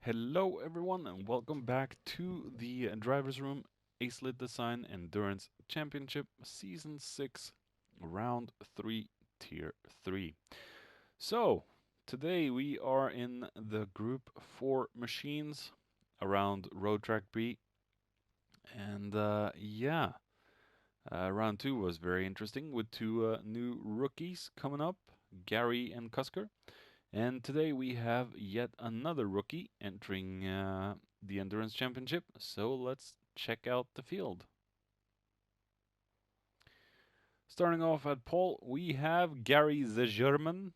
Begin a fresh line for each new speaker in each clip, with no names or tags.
Hello, everyone, and welcome back to the Driver's Room Acelith Design Endurance Championship Season 6, Round 3, Tier 3. So, today we are in the Group 4 machines around Road Track B, and Round 2 was very interesting with two new rookies coming up, Gary and Cusker. And today we have yet another rookie entering the Endurance Championship, so let's check out the field. Starting off at pole, we have Gary the German.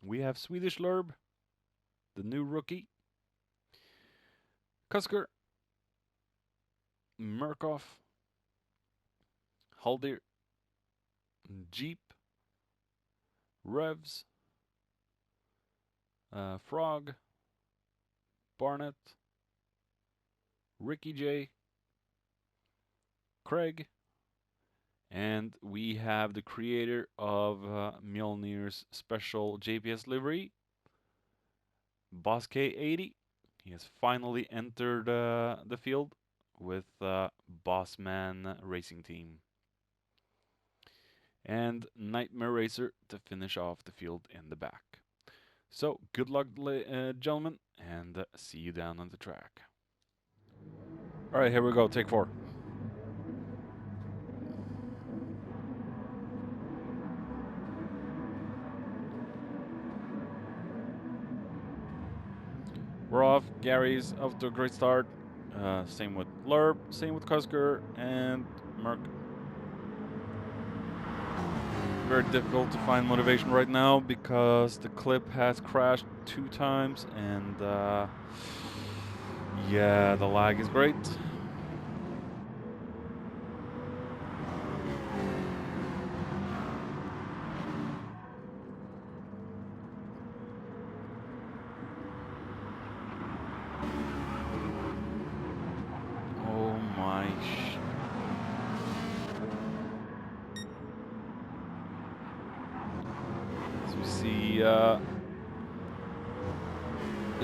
We have Swedish Lurb, the new rookie. Kusker, Murkoff, Haldir, Jeep, Revs, Frog, Barnett, Ricky J, Craig, and we have the creator of Mjolnir's special JPS livery, Boss K80. He has finally entered the field with Bossman Racing Team. And Nightmare Racer to finish off the field in the back. So, good luck, gentlemen, and see you down on the track. Alright, here we go, take 4. We're off. Gary's off to a great start. Same with Lurb, same with Kusker, and Merc. Very difficult to find motivation right now because the clip has crashed 2 times, and yeah, the lag is great. Oh my As we see, there's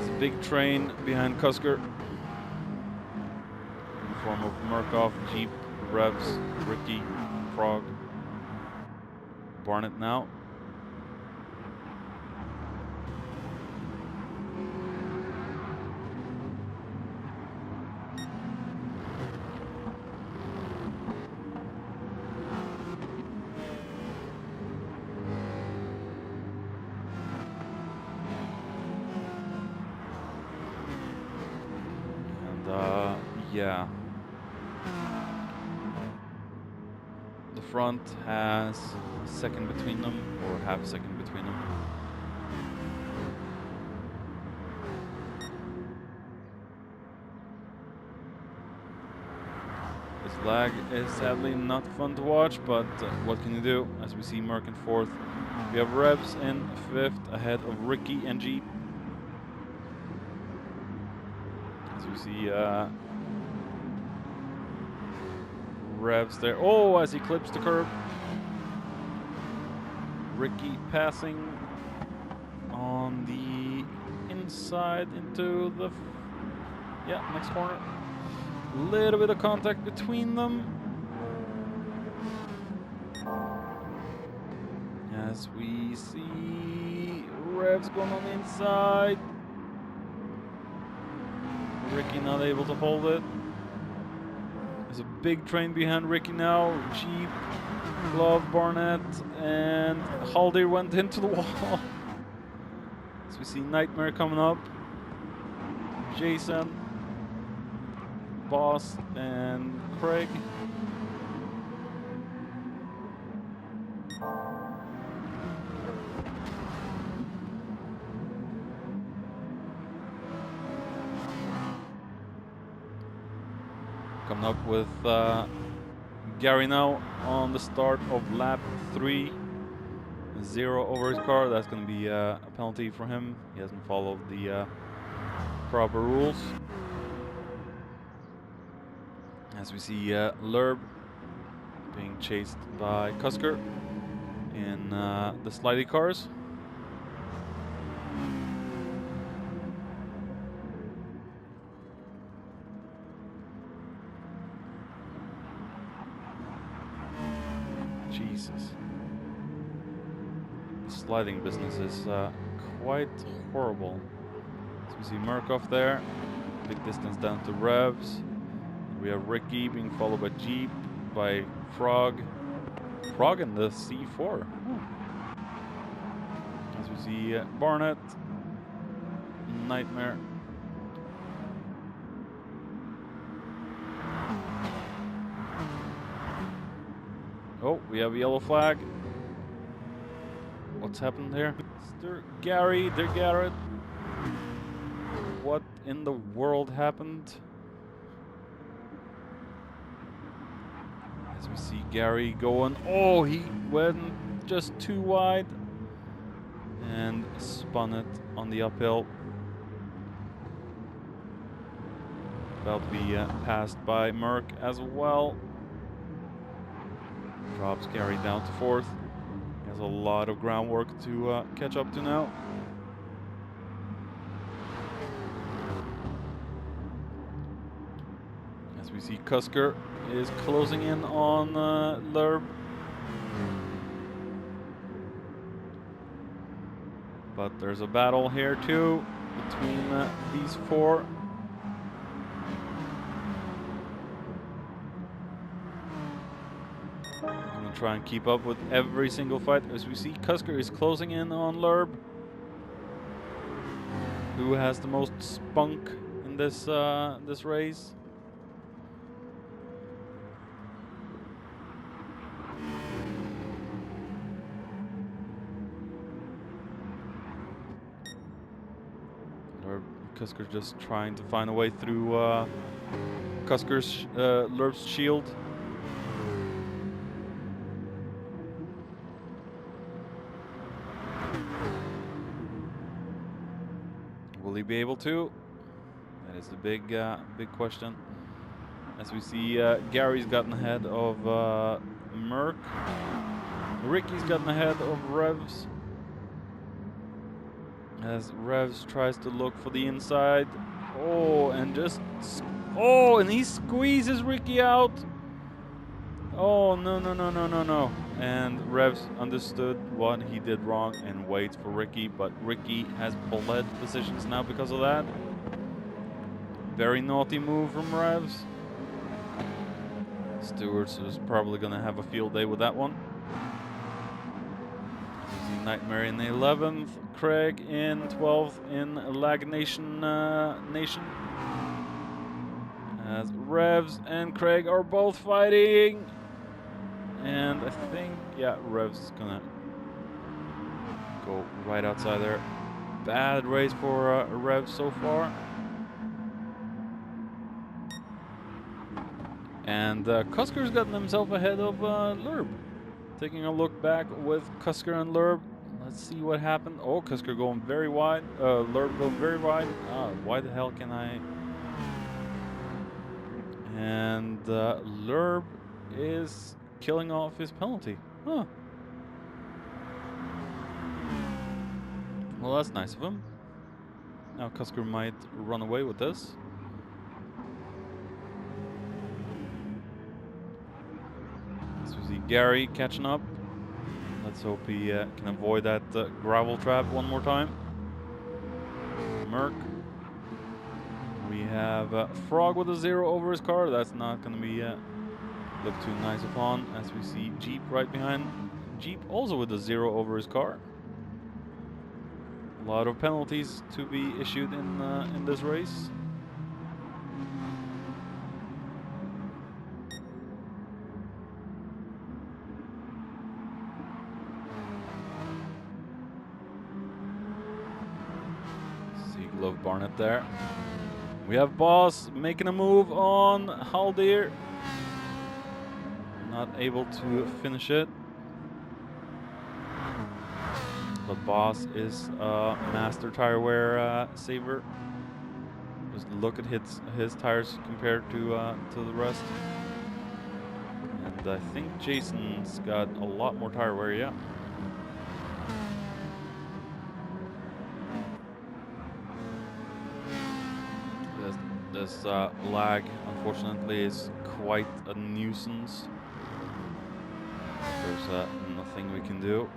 a big train behind Kusker in the form of Murkoff, Jeep, Revs, Ricky, Frog, Barnett now. Yeah. The front has a second between them, or half a second between them. This lag is sadly not fun to watch, but what can you do? As we see Merc in 4th. We have Revs in 5th, ahead of Ricky and Jeep. As we see Revs there. Oh, as he clips the curb. Ricky passing on the inside into the next corner. Little bit of contact between them. As we see Revs going on the inside. Ricky not able to hold it. There's a big train behind Ricky now. Jeep, Glove, Barnett, and Haldir went into the wall. So we see Nightmare coming up. Jason, Boss, and Craig. Coming up with Gary now on the start of lap 3. 0 over his car. That's going to be a penalty for him. He hasn't followed the proper rules. As we see Lurb being chased by Kusker in the slidey cars. Jesus. The sliding business is quite horrible. So we see Murkoff there. Big distance down to Revs. We have Ricky being followed by Jeep, by Frog. Frog in the C4. As we see Barnett, Nightmare. Oh, we have a yellow flag. What's happened here? Mr. Gary, dear Garrett. What in the world happened? As we see Gary going, oh, he went just too wide and spun it on the uphill. About to be passed by Merck as well. Drops Gary down to 4th. He has a lot of groundwork to catch up to now. As we see Cusker is closing in on Lerb. But there's a battle here too between these four. I'm gonna try and keep up with every single fight. As we see, Cusker is closing in on Lerb, who has the most spunk in this this race. Cusker's just trying to find a way through Cusker's Lerb's shield. Will he be able to? That is the big big question. As we see, Gary's gotten ahead of Merck. Ricky's gotten ahead of Revs. As Revs tries to look for the inside. Oh, and just... Oh, and he squeezes Ricky out. Oh, no, no, no, no, no, no. And Revs understood what he did wrong and waits for Ricky, but Ricky has bullet positions now because of that. Very naughty move from Revs. Stewards is probably going to have a field day with that one. Nightmare in 11th, Craig in 12th in Lag Nation Nation. As Revs and Craig are both fighting. And I think, yeah, Revs is gonna go right outside there. Bad race for Revs so far. And Cusker's gotten himself ahead of Lerb. Taking a look back with Cusker and Lerb. Let's see what happened. Oh, Cusker going very wide. Lerb going very wide. Why the hell can I... And Lerb is killing off his penalty. Huh. Well, that's nice of him. Now Cusker might run away with this. So we see Gary catching up. Let's hope he can avoid that gravel trap one more time. Merc. We have Frog with a 0 over his car. That's not going to be look too nice upon. As we see Jeep right behind. Jeep also with a 0 over his car. A lot of penalties to be issued in this race. Love Barnett there. We have Boss making a move on Haldir. Not able to finish it. But Boss is a master tire wear saver. Just look at his tires compared to the rest. And I think Jason's got a lot more tire wear, yeah. This lag, unfortunately, is quite a nuisance. There's nothing we can do.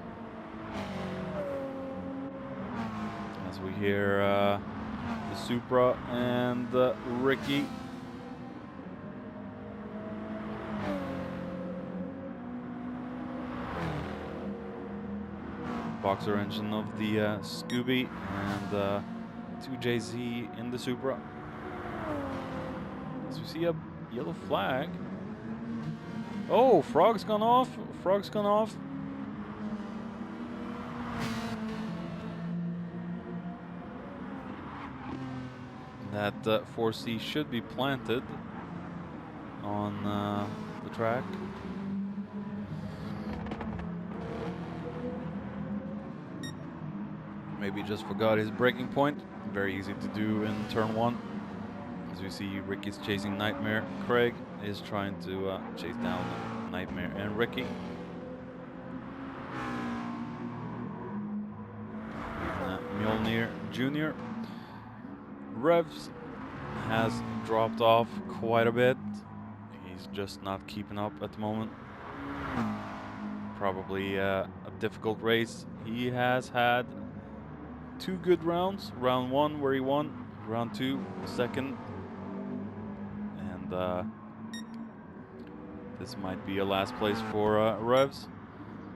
As we hear the Supra and Ricky. Boxer engine of the Scooby and 2JZ in the Supra. So we see a yellow flag. Oh, Frog's gone off. Frog's gone off. That 4C should be planted on the track. Maybe just forgot his braking point. Very easy to do in turn 1. As we see, Ricky's chasing Nightmare. Craig is trying to chase down Nightmare and Ricky. Mjolnir Jr. Revs has dropped off quite a bit. He's just not keeping up at the moment. Probably a difficult race. He has had 2 good rounds. Round 1 where he won. Round 2, second. And this might be a last place for Revs.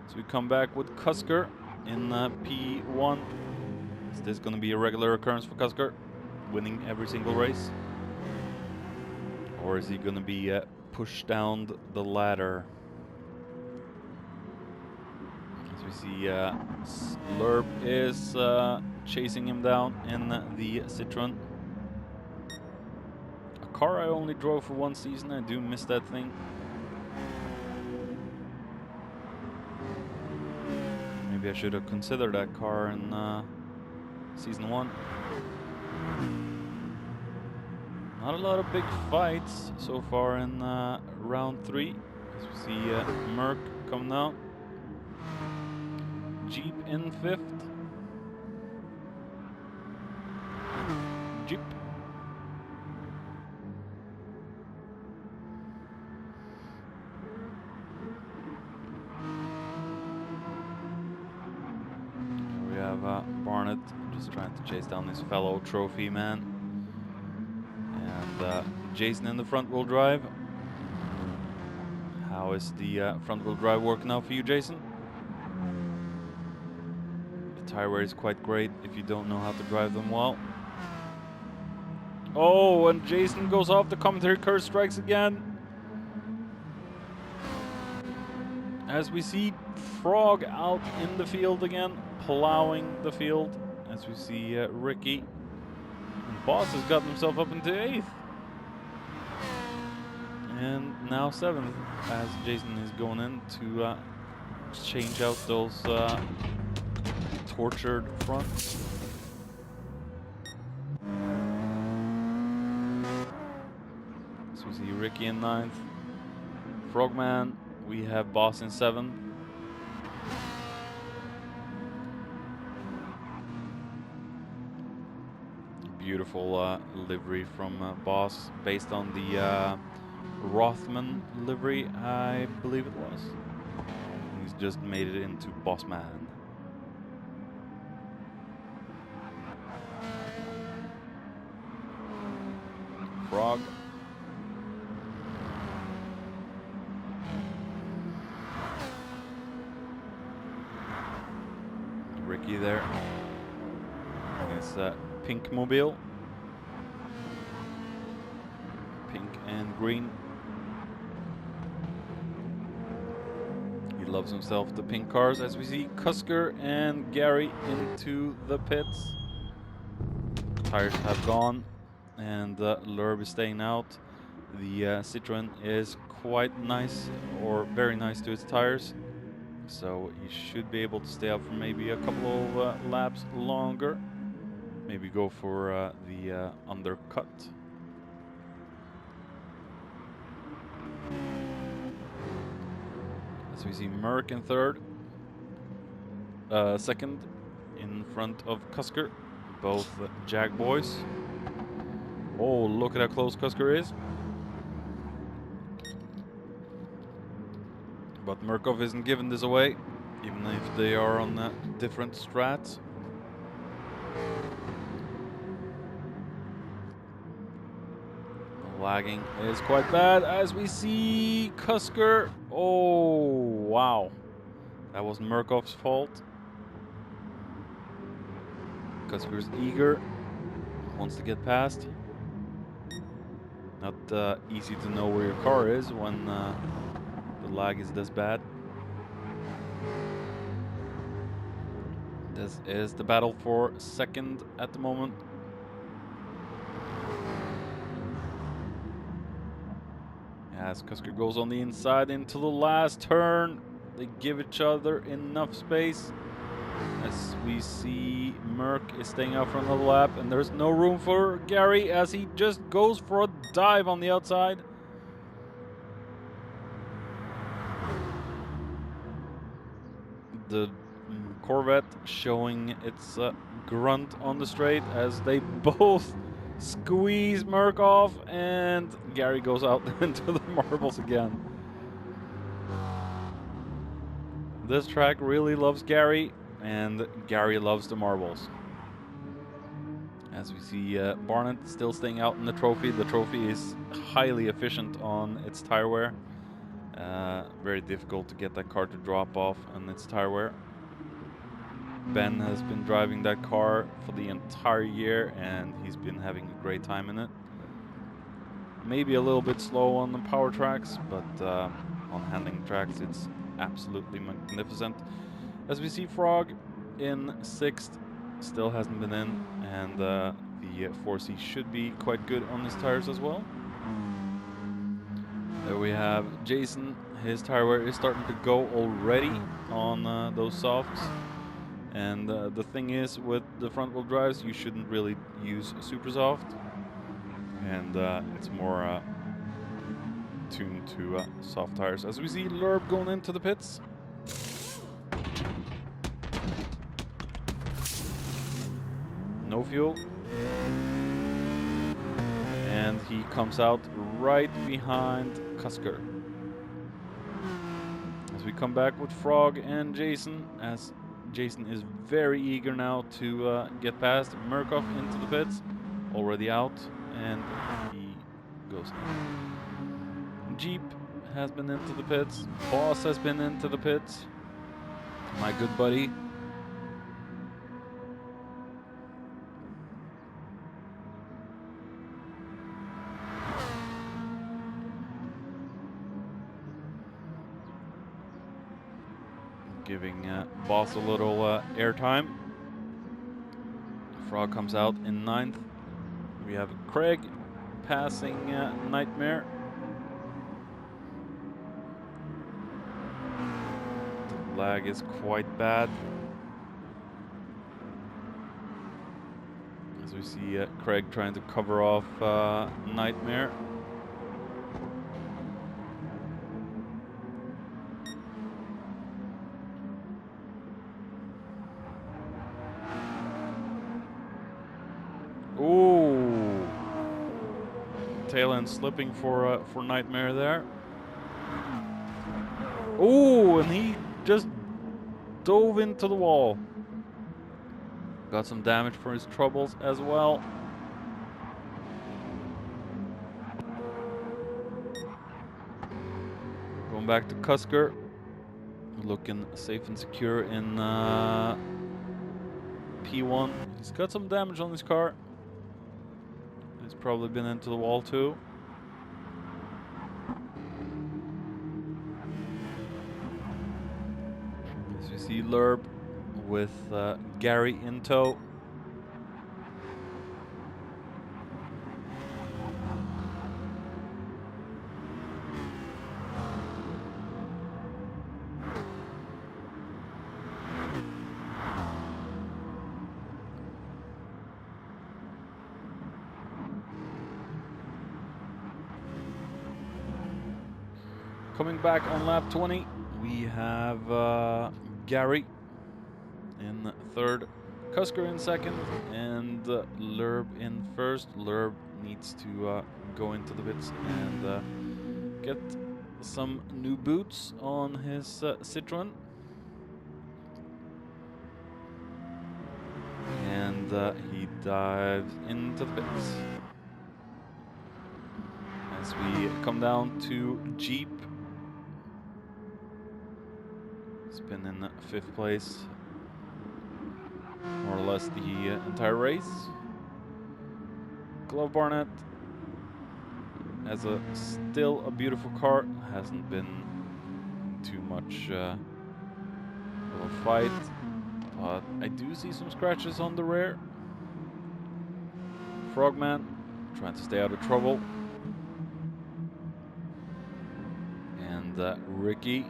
So we come back with Cusker in P1. Is this going to be a regular occurrence for Cusker? Winning every single race? Or is he going to be pushed down the ladder? As we see, Slurp is chasing him down in the Citroen. A car I only drove for 1 season. I do miss that thing. Maybe I should have considered that car in season 1. Not a lot of big fights so far in round 3. As we see Merc coming out. Jeep in 5th. Jeep. Here we have Barnett just trying to chase down his fellow trophy man. And Jason in the front wheel drive. How is the front wheel drive working out for you, Jason? The tire wear is quite great if you don't know how to drive them well. Oh, and Jason goes off the commentary curse, strikes again. As we see Frog out in the field again, plowing the field. As we see Ricky. And Boss has gotten himself up into 8th. And now 7th, as Jason is going in to change out those tortured fronts. So we see Ricky in 9th. Frogman, we have Boss in 7th. Beautiful livery from Boss, based on the Rothman livery, I believe it was. He's just made it into Bossman. Frog. Ricky there. It's Pink Mobile. Pink and green. He loves himself the pink cars, as we see Cusker and Gary into the pits. Tires have gone and Lurb is staying out. The Citroen is quite nice, or very nice to its tires, so he should be able to stay up for maybe a couple of laps longer. Maybe go for the undercut. As we see Merc in 3rd, 2nd in front of Cusker, both Jag boys. Oh, look at how close Cusker is. But Murkoff isn't giving this away, even if they are on different strats. The lagging is quite bad as we see Cusker. Oh, wow. That was Murkoff's fault. Cusker's eager, wants to get past. Not easy to know where your car is when the lag is this bad. This is the battle for second at the moment. As Cusker goes on the inside into the last turn, they give each other enough space. As we see Merc is staying out for another lap, and there's no room for Gary as he just goes for a dive on the outside. The Corvette showing its grunt on the straight as they both squeeze Merc off, and Gary goes out into the marbles again. This track really loves Gary, and Gary loves the marbles. As we see Barnett still staying out in the trophy. The trophy is highly efficient on its tire wear. Very difficult to get that car to drop off on its tire wear. Ben has been driving that car for the entire year, and he's been having a great time in it. Maybe a little bit slow on the power tracks, but on handling tracks it's absolutely magnificent. As we see Frog in 6th, still hasn't been in, and the 4C should be quite good on his tires as well. There we have Jason. His tire wear is starting to go already on those softs. And the thing is, with the front wheel drives, you shouldn't really use super soft. And it's more tuned to soft tires. As we see Lurb going into the pits. No fuel. And he comes out right behind Cusker. As we come back with Frog and Jason, as Jason is very eager now to get past Murkoff into the pits. Already out, and he goes in. Jeep has been into the pits. Boss has been into the pits. My good buddy. Giving Boss a little airtime. Frog comes out in 9th. We have Craig passing Nightmare. The lag is quite bad. As we see Craig trying to cover off Nightmare. Ooh, tail end slipping for Nightmare there. Ooh, and he just dove into the wall. Got some damage for his troubles as well. Going back to Cusker, looking safe and secure in P1. He's got some damage on his car. He's probably been into the wall too. As you see Lurb with Gary in tow. Coming back on lap 20, we have Gary in 3rd, Cusker in 2nd, and Lurb in 1st. Lurb needs to go into the pits and get some new boots on his Citroen. And he dives into the pits. As we come down to Jeep. He's been in 5th place more or less the entire race. Glove Barnett has still a beautiful car. Hasn't been too much of a fight, but I do see some scratches on the rear. Frogman trying to stay out of trouble. And Ricky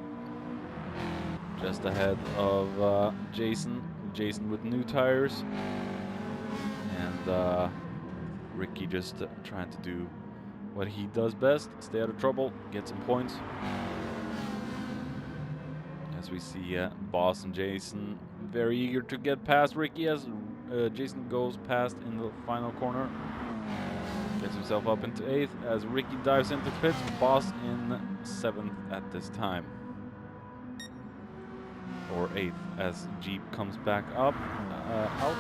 just ahead of Jason. Jason with new tires. And Ricky just trying to do what he does best, stay out of trouble, get some points. As we see Boss and Jason very eager to get past Ricky as Jason goes past in the final corner. Gets himself up into 8th as Ricky dives into the pits. Boss in 7th at this time. Or 8th as Jeep comes back up, out.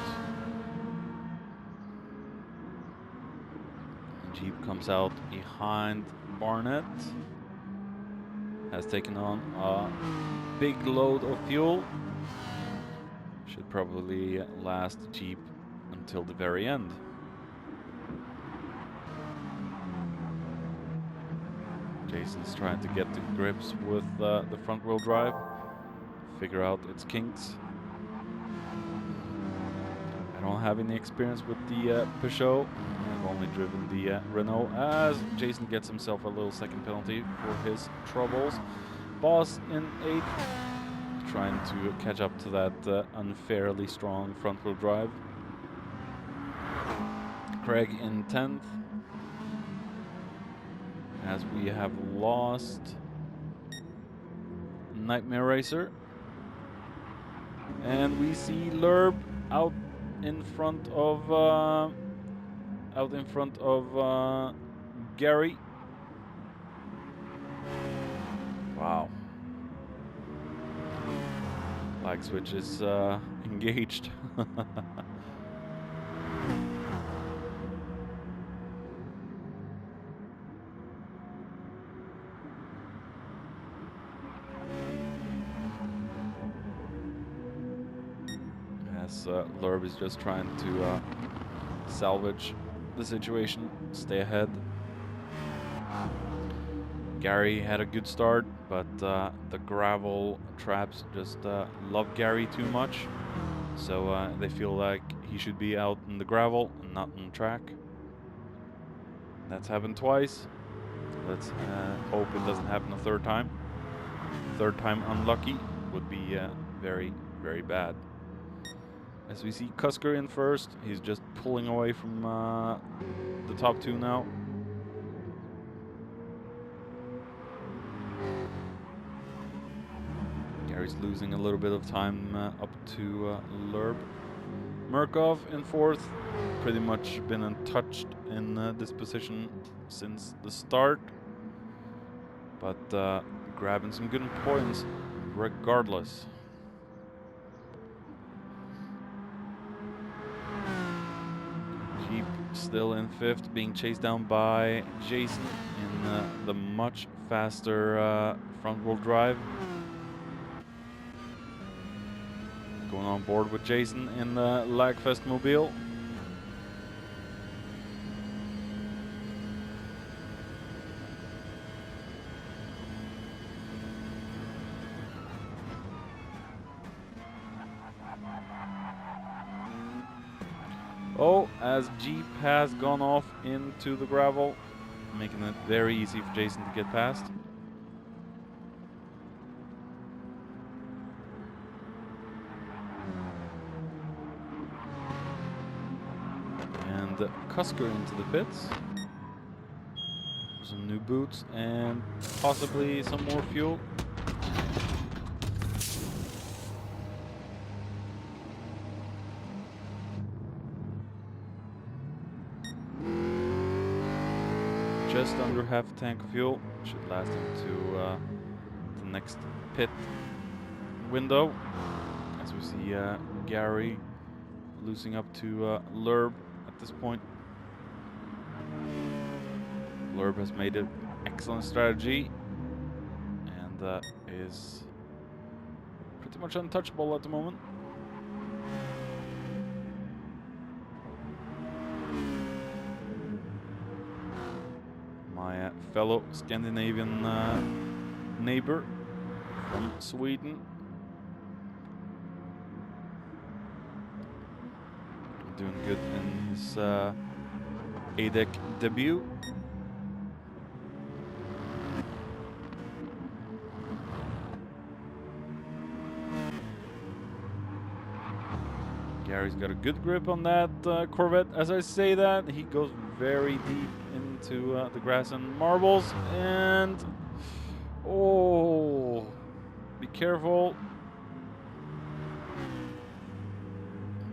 Jeep comes out behind Barnett. Has taken on a big load of fuel. Should probably last Jeep until the very end. Jason's trying to get to grips with the front wheel drive. Figure out its kinks. I don't have any experience with the Peugeot. I've only driven the Renault as Jason gets himself a little second penalty for his troubles. Boss in 8th, trying to catch up to that unfairly strong front wheel drive. Craig in 10th, as we have lost Nightmare Racer. And we see Lerb out in front of Gary. Wow. Flag switch is engaged. As Lerb is just trying to salvage the situation, stay ahead. Gary had a good start, but the gravel traps just love Gary too much. So they feel like he should be out in the gravel and not on the track. That's happened twice. Let's hope it doesn't happen a third time. Third time unlucky would be very, very bad. As we see Cusker in first, he's just pulling away from the top 2 now. Gary's losing a little bit of time up to Lerb. Murkov in 4th, pretty much been untouched in this position since the start, but grabbing some good points regardless. Jeep still in 5th, being chased down by Jason in the much faster front wheel drive. Going on board with Jason in the Lagfest mobile. Oh, as Jeep has gone off into the gravel, making it very easy for Jason to get past. And Cusker into the pits. Some new boots and possibly some more fuel. just under half a tank of fuel. Should last him to the next pit window. As we see Gary losing up to Lurb at this point. Lurb has made an excellent strategy and is pretty much untouchable at the moment. My fellow Scandinavian neighbor from Sweden. Doing good in his ADEC debut. Gary's got a good grip on that Corvette. As I say that, he goes very deep into the grass and marbles, and oh, be careful.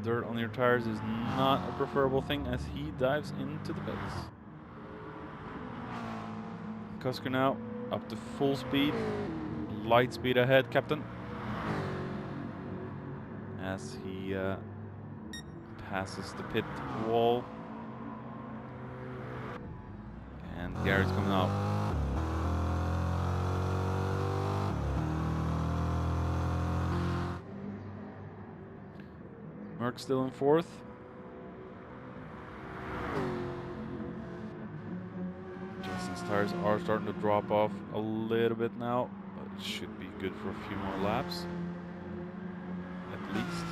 Dirt on your tires is not a preferable thing as he dives into the pits. Cusker now up to full speed, light speed ahead, Captain. As he passes the pit wall. And Gary's coming out. Merck still in fourth. Jason's tires are starting to drop off a little bit now, but it should be good for a few more laps, at least.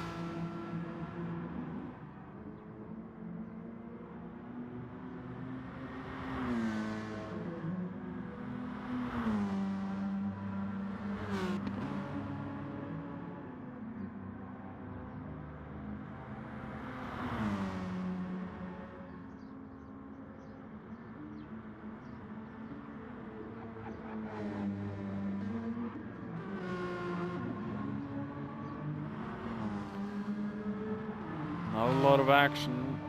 Not a lot of action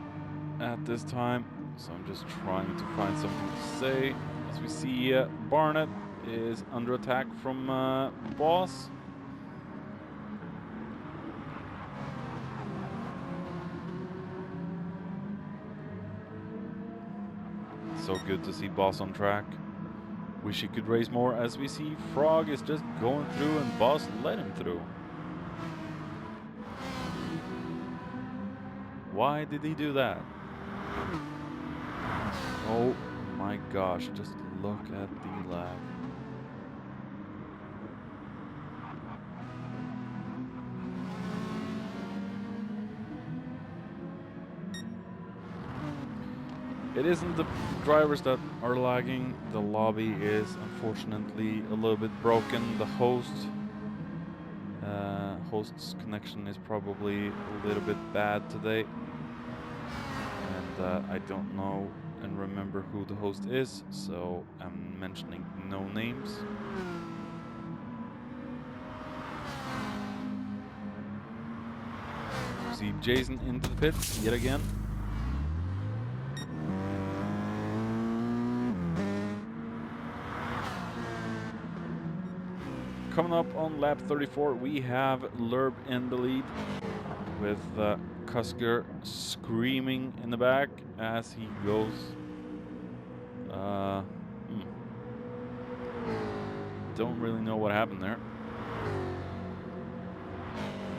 at this time, so I'm just trying to find something to say. As we see, Barnett is under attack from Boss. So good to see Boss on track. Wish he could race more, as we see Frog is just going through and Boss let him through. Why did he do that? Oh my gosh, just look at the lag. It isn't the drivers that are lagging. The lobby is unfortunately a little bit broken. The host's connection is probably a little bit bad today. And I don't know and remember who the host is, so I'm mentioning no names. See Jason into the pits yet again. Coming up on lap 34, we have Lurb in the lead with Cusker screaming in the back as he goes. Don't really know what happened there.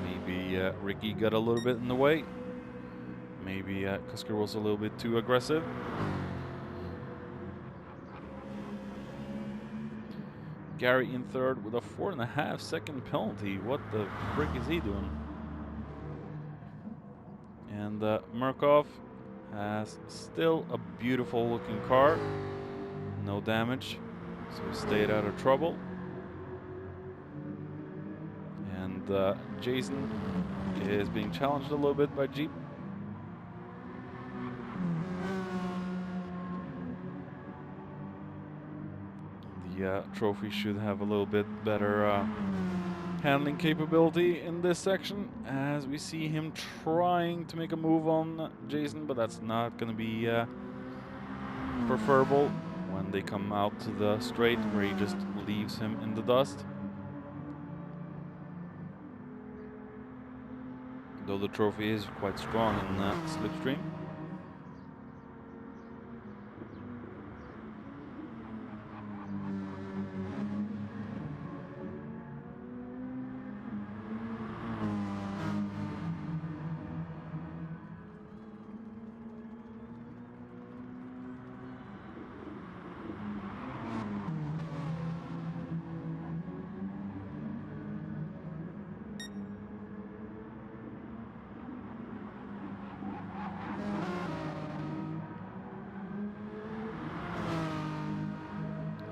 Maybe Ricky got a little bit in the way. Maybe Cusker was a little bit too aggressive. Gary in third with a 4.5 second penalty. What the frick is he doing? And Murkoff has still a beautiful looking car. No damage, so he stayed out of trouble. And Jason is being challenged a little bit by Jeep. The trophy should have a little bit better handling capability in this section, as we see him trying to make a move on Jason, but that's not going to be preferable when they come out to the straight where he just leaves him in the dust. Though the trophy is quite strong in Slipstream.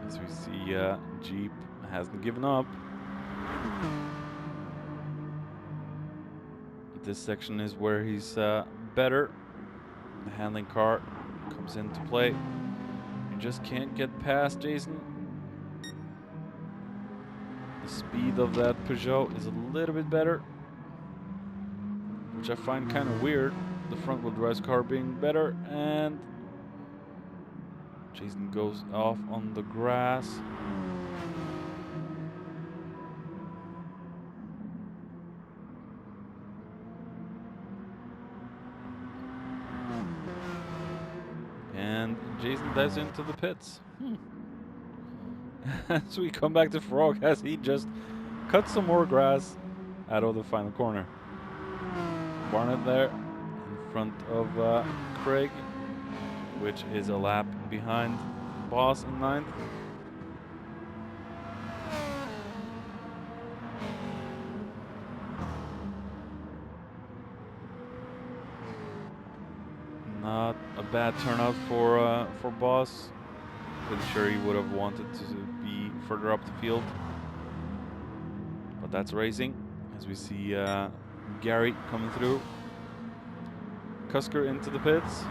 As we see, Jeep hasn't given up. This section is where he's better. The handling car comes into play. You just can't get past Jason. The speed of that Peugeot is a little bit better, which I find kind of weird. The front wheel drive car being better, and Jason goes off on the grass. And Jason dives into the pits. As we come back to Frog, as he just cuts some more grass out of the final corner. Barnett there in front of Craig, which is a lap behind Boss in 9th. Not a bad turnout for Boss. Pretty sure he would have wanted to be further up the field, but that's racing. As we see Gary coming through. Cusker into the pits.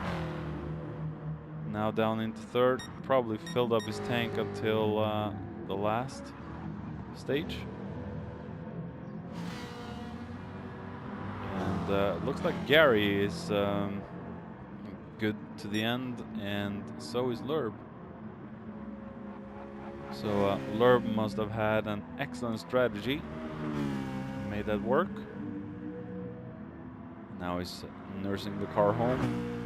Now down into 3rd. Probably filled up his tank until the last stage. And looks like Gary is good to the end, and so is Lerb. So Lerb must have had an excellent strategy. Made that work. Now he's nursing the car home.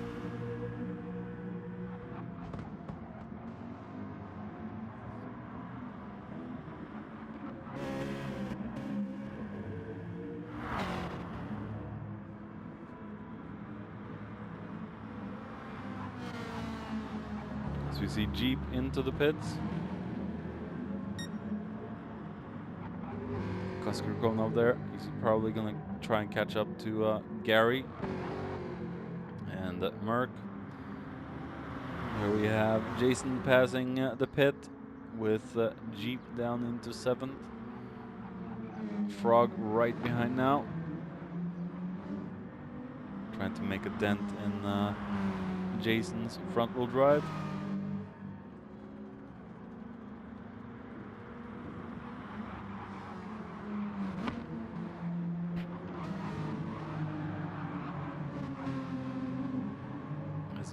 So we see Jeep into the pits. Cusker going up there. He's probably going to try and catch up to Gary and Merck. Here we have Jason passing the pit with Jeep down into 7th. Frog right behind now. Trying to make a dent in Jason's front wheel drive.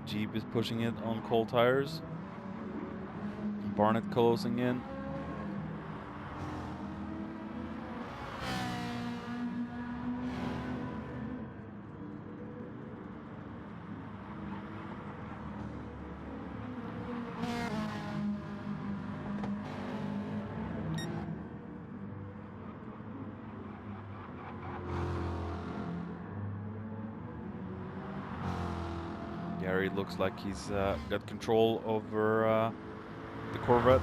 Jeep is pushing it on cold tires. Barnett closing in. Gary looks like he's got control over the Corvette,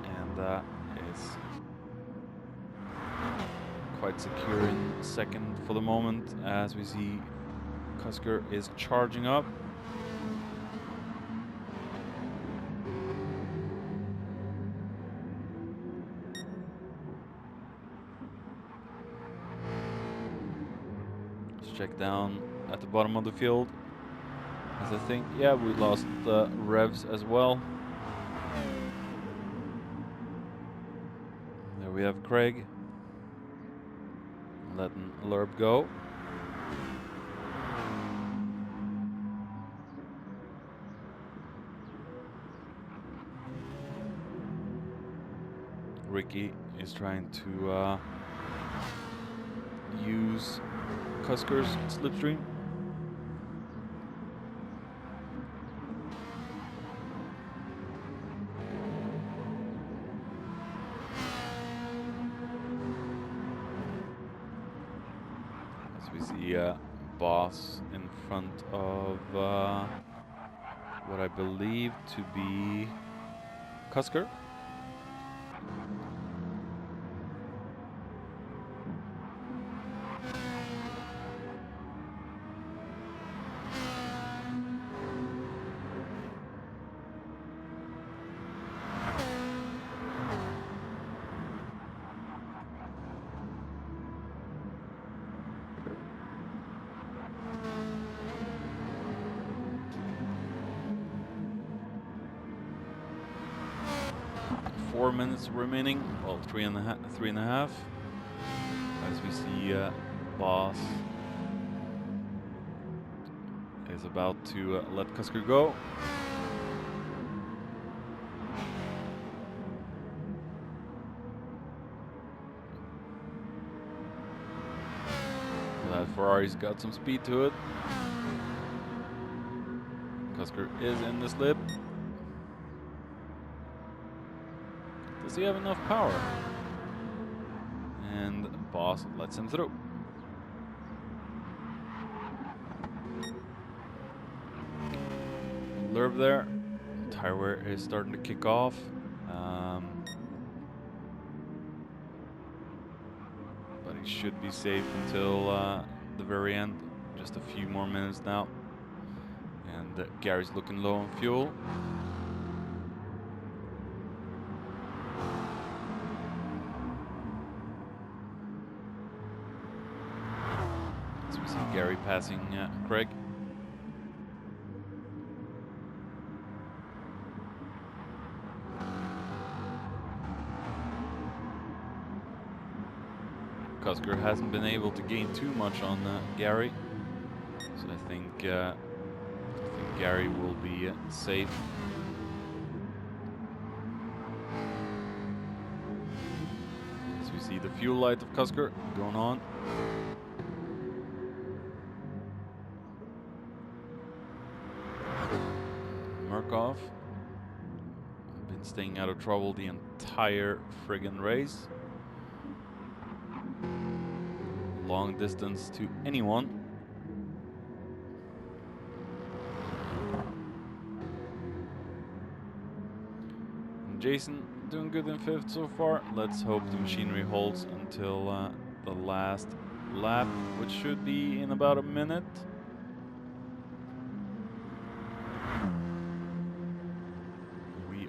and is quite secure in 2nd for the moment, as we see Cusker is charging up. Let's check down at the bottom of the field. As I think, yeah, we lost the revs as well. There we have Craig letting Lerb go. Ricky is trying to use Cusker's slipstream. As we see Boss in front of what I believe to be Cusker. Four minutes remaining, well, three and a half. As we see Boss is about to let Cusker go. That Ferrari's got some speed to it. Cusker is in the slip. Does he have enough power? And Boss lets him through. Lurb there. Tire wear is starting to kick off. But he should be safe until the very end. Just a few more minutes now. And Gary's looking low on fuel. Gary passing Craig. Cusker hasn't been able to gain too much on Gary, so I think Gary will be safe. As we see the fuel light of Cusker going on. Murkoff been staying out of trouble the entire friggin' race. Long distance to anyone. And Jason doing good in fifth so far. Let's hope the machinery holds until the last lap, which should be in about a minute.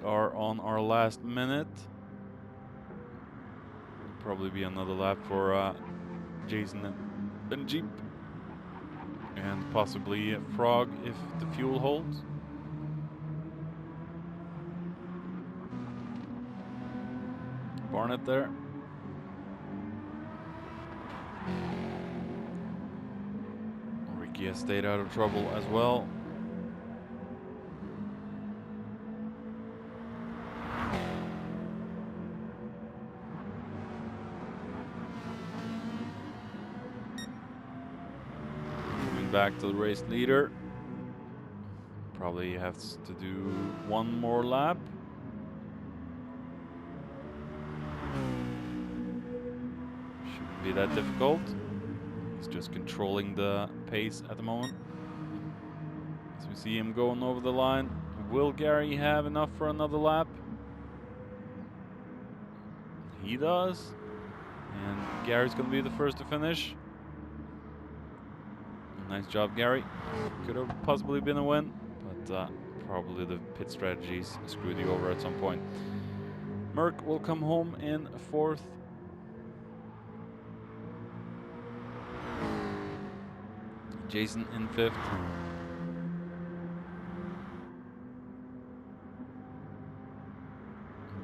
Are on our last minute. Probably be another lap for Jason and Jeep, and possibly Frog if the fuel holds. Barnett there. Ricky has stayed out of trouble as well. Back to the race leader. Probably has to do one more lap. Shouldn't be that difficult. He's just controlling the pace at the moment. As we see him going over the line. Will Gary have enough for another lap? He does. And Gary's going to be the first to finish. Nice job, Gary. Could have possibly been a win, but probably the pit strategies screwed you over at some point. Merc will come home in fourth. Jason in fifth.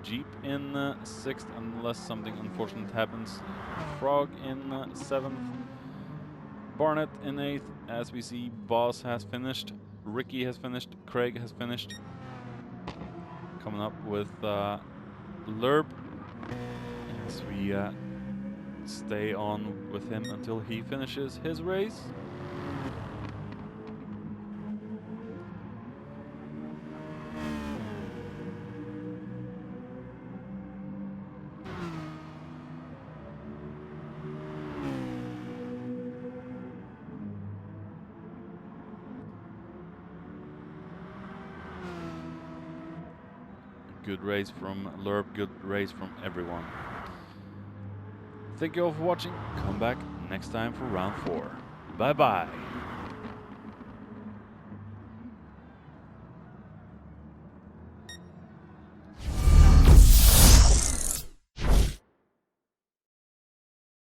Jeep in sixth, unless something unfortunate happens. Frog in seventh. Barnett in eighth. As we see, Boss has finished, Ricky has finished, Craig has finished. Coming up with Lurb as we stay on with him until he finishes his race. Good race from Lerb, good race from everyone. Thank you all for watching. Come back next time for round 4. Bye bye.